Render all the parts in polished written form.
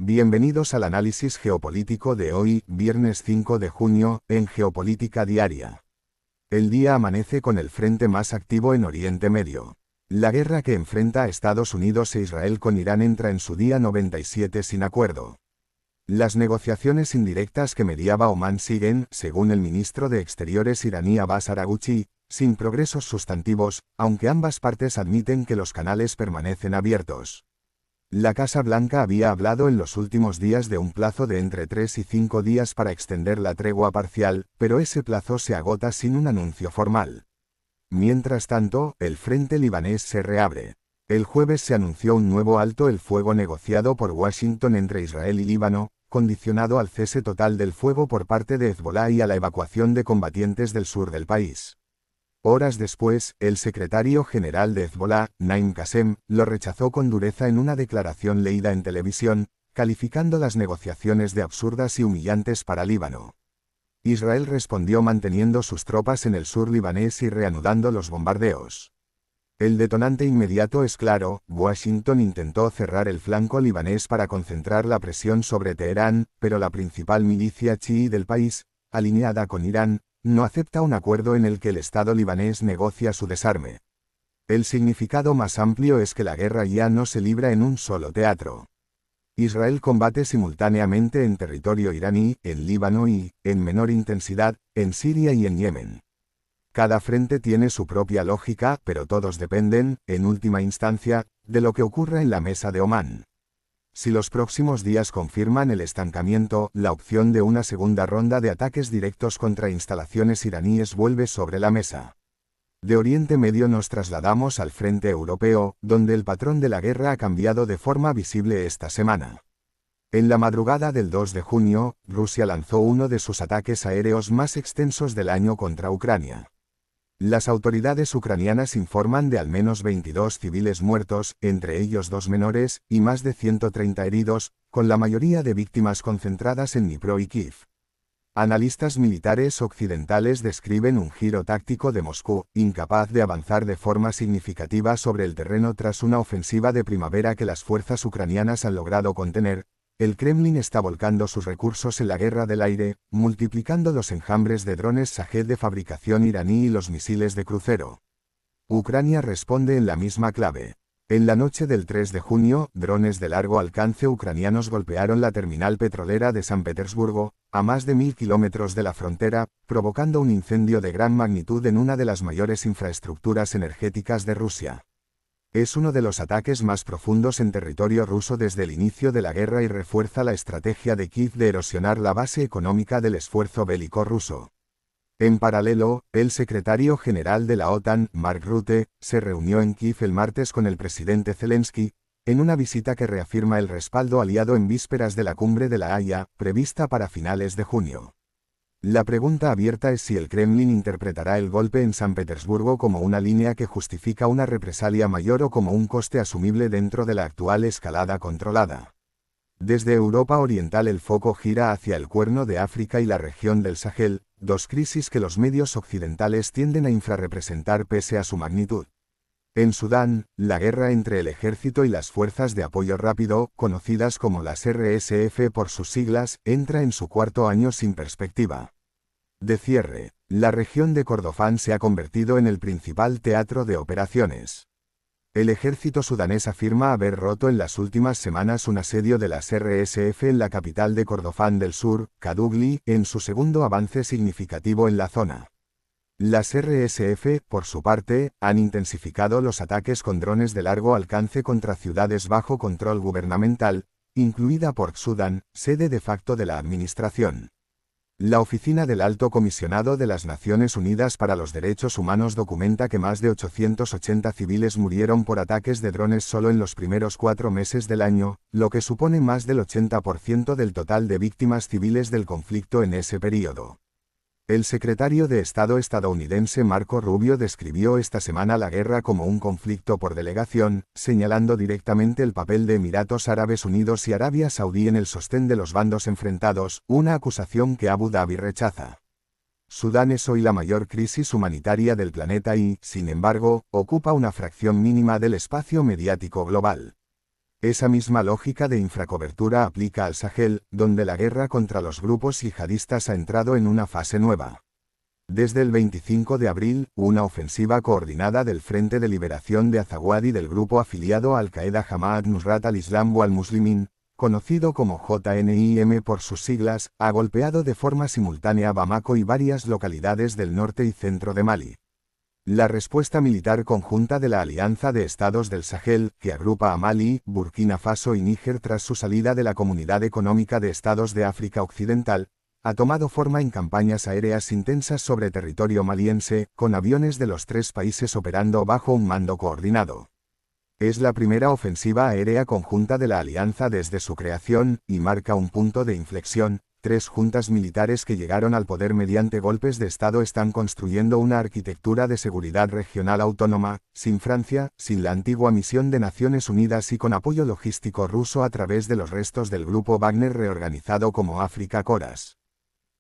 Bienvenidos al análisis geopolítico de hoy, viernes 5 de junio, en Geopolítica Diaria. El día amanece con el frente más activo en Oriente Medio. La guerra que enfrenta a Estados Unidos e Israel con Irán entra en su día 97 sin acuerdo. Las negociaciones indirectas que mediaba Omán siguen, según el ministro de Exteriores iraní Abbas Araghchi, sin progresos sustantivos, aunque ambas partes admiten que los canales permanecen abiertos. La Casa Blanca había hablado en los últimos días de un plazo de entre 3 y 5 días para extender la tregua parcial, pero ese plazo se agota sin un anuncio formal. Mientras tanto, el frente libanés se reabre. El jueves se anunció un nuevo alto el fuego negociado por Washington entre Israel y Líbano, condicionado al cese total del fuego por parte de Hezbolá y a la evacuación de combatientes del sur del país. Horas después, el secretario general de Hezbolá, Naim Qassem, lo rechazó con dureza en una declaración leída en televisión, calificando las negociaciones de absurdas y humillantes para Líbano. Israel respondió manteniendo sus tropas en el sur libanés y reanudando los bombardeos. El detonante inmediato es claro: Washington intentó cerrar el flanco libanés para concentrar la presión sobre Teherán, pero la principal milicia chií del país, alineada con Irán, no acepta un acuerdo en el que el Estado libanés negocia su desarme. El significado más amplio es que la guerra ya no se libra en un solo teatro. Israel combate simultáneamente en territorio iraní, en Líbano y, en menor intensidad, en Siria y en Yemen. Cada frente tiene su propia lógica, pero todos dependen, en última instancia, de lo que ocurra en la mesa de Omán. Si los próximos días confirman el estancamiento, la opción de una segunda ronda de ataques directos contra instalaciones iraníes vuelve sobre la mesa. De Oriente Medio nos trasladamos al frente europeo, donde el patrón de la guerra ha cambiado de forma visible esta semana. En la madrugada del 2 de junio, Rusia lanzó uno de sus ataques aéreos más extensos del año contra Ucrania. Las autoridades ucranianas informan de al menos 22 civiles muertos, entre ellos 2 menores, y más de 130 heridos, con la mayoría de víctimas concentradas en Dnipro y Kiev. Analistas militares occidentales describen un giro táctico de Moscú, incapaz de avanzar de forma significativa sobre el terreno tras una ofensiva de primavera que las fuerzas ucranianas han logrado contener. El Kremlin está volcando sus recursos en la guerra del aire, multiplicando los enjambres de drones Shahed de fabricación iraní y los misiles de crucero. Ucrania responde en la misma clave. En la noche del 3 de junio, drones de largo alcance ucranianos golpearon la terminal petrolera de San Petersburgo, a más de 1000 kilómetros de la frontera, provocando un incendio de gran magnitud en una de las mayores infraestructuras energéticas de Rusia. Es uno de los ataques más profundos en territorio ruso desde el inicio de la guerra y refuerza la estrategia de Kiev de erosionar la base económica del esfuerzo bélico ruso. En paralelo, el secretario general de la OTAN, Mark Rutte, se reunió en Kiev el martes con el presidente Zelensky, en una visita que reafirma el respaldo aliado en vísperas de la cumbre de La Haya, prevista para finales de junio. La pregunta abierta es si el Kremlin interpretará el golpe en San Petersburgo como una línea que justifica una represalia mayor o como un coste asumible dentro de la actual escalada controlada. Desde Europa Oriental el foco gira hacia el Cuerno de África y la región del Sahel, dos crisis que los medios occidentales tienden a infrarrepresentar pese a su magnitud. En Sudán, la guerra entre el ejército y las fuerzas de apoyo rápido, conocidas como las RSF por sus siglas, entra en su cuarto año sin perspectiva de cierre. La región de Kordofán se ha convertido en el principal teatro de operaciones. El ejército sudanés afirma haber roto en las últimas semanas un asedio de las RSF en la capital de Kordofán del Sur, Kadugli, en su segundo avance significativo en la zona. Las RSF, por su parte, han intensificado los ataques con drones de largo alcance contra ciudades bajo control gubernamental, incluida Port Sudán, sede de facto de la administración. La Oficina del Alto Comisionado de las Naciones Unidas para los Derechos Humanos documenta que más de 880 civiles murieron por ataques de drones solo en los primeros 4 meses del año, lo que supone más del 80% del total de víctimas civiles del conflicto en ese periodo. El secretario de Estado estadounidense Marco Rubio describió esta semana la guerra como un conflicto por delegación, señalando directamente el papel de Emiratos Árabes Unidos y Arabia Saudí en el sostén de los bandos enfrentados, una acusación que Abu Dhabi rechaza. Sudán es hoy la mayor crisis humanitaria del planeta y, sin embargo, ocupa una fracción mínima del espacio mediático global. Esa misma lógica de infracobertura aplica al Sahel, donde la guerra contra los grupos yihadistas ha entrado en una fase nueva. Desde el 25 de abril, una ofensiva coordinada del Frente de Liberación de Azawad y del grupo afiliado a Al-Qaeda Jamaat Nusrat al-Islam wal-Muslimin, conocido como JNIM por sus siglas, ha golpeado de forma simultánea Bamako y varias localidades del norte y centro de Mali. La respuesta militar conjunta de la Alianza de Estados del Sahel, que agrupa a Mali, Burkina Faso y Níger tras su salida de la Comunidad Económica de Estados de África Occidental, ha tomado forma en campañas aéreas intensas sobre territorio maliense, con aviones de los tres países operando bajo un mando coordinado. Es la primera ofensiva aérea conjunta de la alianza desde su creación, y marca un punto de inflexión. Tres juntas militares que llegaron al poder mediante golpes de Estado están construyendo una arquitectura de seguridad regional autónoma, sin Francia, sin la antigua misión de Naciones Unidas y con apoyo logístico ruso a través de los restos del grupo Wagner reorganizado como África Coras.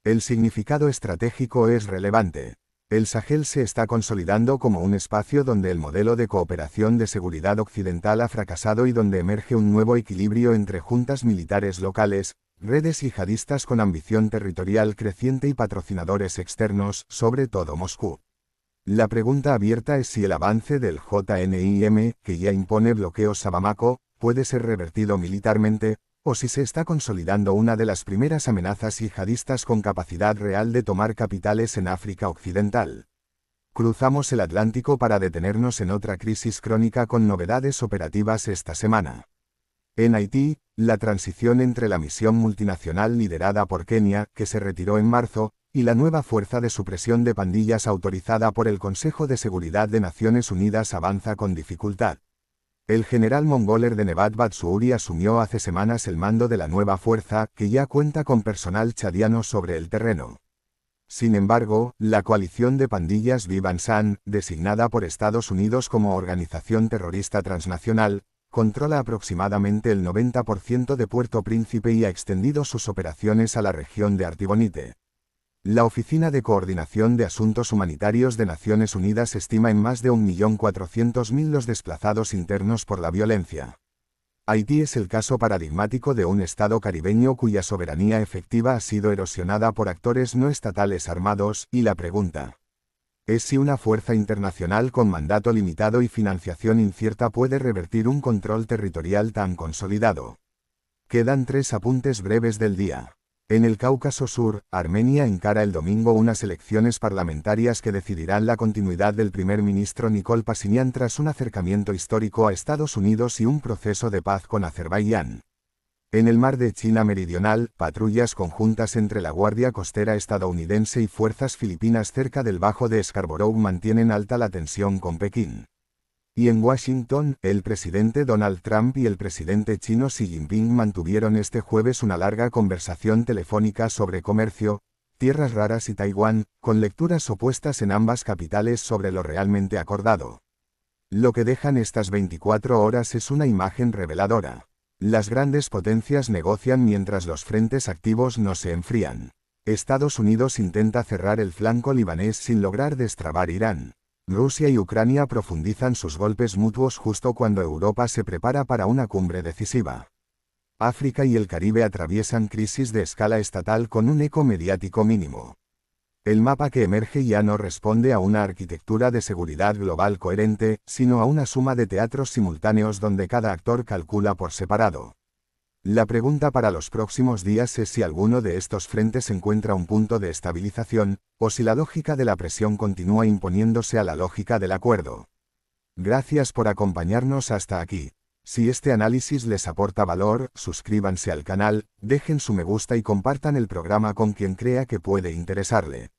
El significado estratégico es relevante. El Sahel se está consolidando como un espacio donde el modelo de cooperación de seguridad occidental ha fracasado y donde emerge un nuevo equilibrio entre juntas militares locales, redes yihadistas con ambición territorial creciente y patrocinadores externos, sobre todo Moscú. La pregunta abierta es si el avance del JNIM, que ya impone bloqueos a Bamako, puede ser revertido militarmente, o si se está consolidando una de las primeras amenazas yihadistas con capacidad real de tomar capitales en África Occidental. Cruzamos el Atlántico para detenernos en otra crisis crónica con novedades operativas esta semana. En Haití, la transición entre la misión multinacional liderada por Kenia, que se retiró en marzo, y la nueva fuerza de supresión de pandillas autorizada por el Consejo de Seguridad de Naciones Unidas avanza con dificultad. El general mongoler de Nebat Batsouri asumió hace semanas el mando de la nueva fuerza, que ya cuenta con personal chadiano sobre el terreno. Sin embargo, la coalición de pandillas Vivan-San, designada por Estados Unidos como organización terrorista transnacional, controla aproximadamente el 90% de Puerto Príncipe y ha extendido sus operaciones a la región de Artibonite. La Oficina de Coordinación de Asuntos Humanitarios de Naciones Unidas estima en más de 1.400.000 los desplazados internos por la violencia. Haití es el caso paradigmático de un estado caribeño cuya soberanía efectiva ha sido erosionada por actores no estatales armados, y la pregunta es si una fuerza internacional con mandato limitado y financiación incierta puede revertir un control territorial tan consolidado. Quedan 3 apuntes breves del día. En el Cáucaso Sur, Armenia encara el domingo unas elecciones parlamentarias que decidirán la continuidad del primer ministro Nikol Pashinyan tras un acercamiento histórico a Estados Unidos y un proceso de paz con Azerbaiyán. En el mar de China Meridional, patrullas conjuntas entre la Guardia Costera estadounidense y fuerzas filipinas cerca del Bajo de Scarborough mantienen alta la tensión con Pekín. Y en Washington, el presidente Donald Trump y el presidente chino Xi Jinping mantuvieron este jueves una larga conversación telefónica sobre comercio, tierras raras y Taiwán, con lecturas opuestas en ambas capitales sobre lo realmente acordado. Lo que dejan estas 24 horas es una imagen reveladora. Las grandes potencias negocian mientras los frentes activos no se enfrían. Estados Unidos intenta cerrar el flanco libanés sin lograr destrabar Irán. Rusia y Ucrania profundizan sus golpes mutuos justo cuando Europa se prepara para una cumbre decisiva. África y el Caribe atraviesan crisis de escala estatal con un eco mediático mínimo. El mapa que emerge ya no responde a una arquitectura de seguridad global coherente, sino a una suma de teatros simultáneos donde cada actor calcula por separado. La pregunta para los próximos días es si alguno de estos frentes encuentra un punto de estabilización, o si la lógica de la presión continúa imponiéndose a la lógica del acuerdo. Gracias por acompañarnos hasta aquí. Si este análisis les aporta valor, suscríbanse al canal, dejen su me gusta y compartan el programa con quien crea que puede interesarle.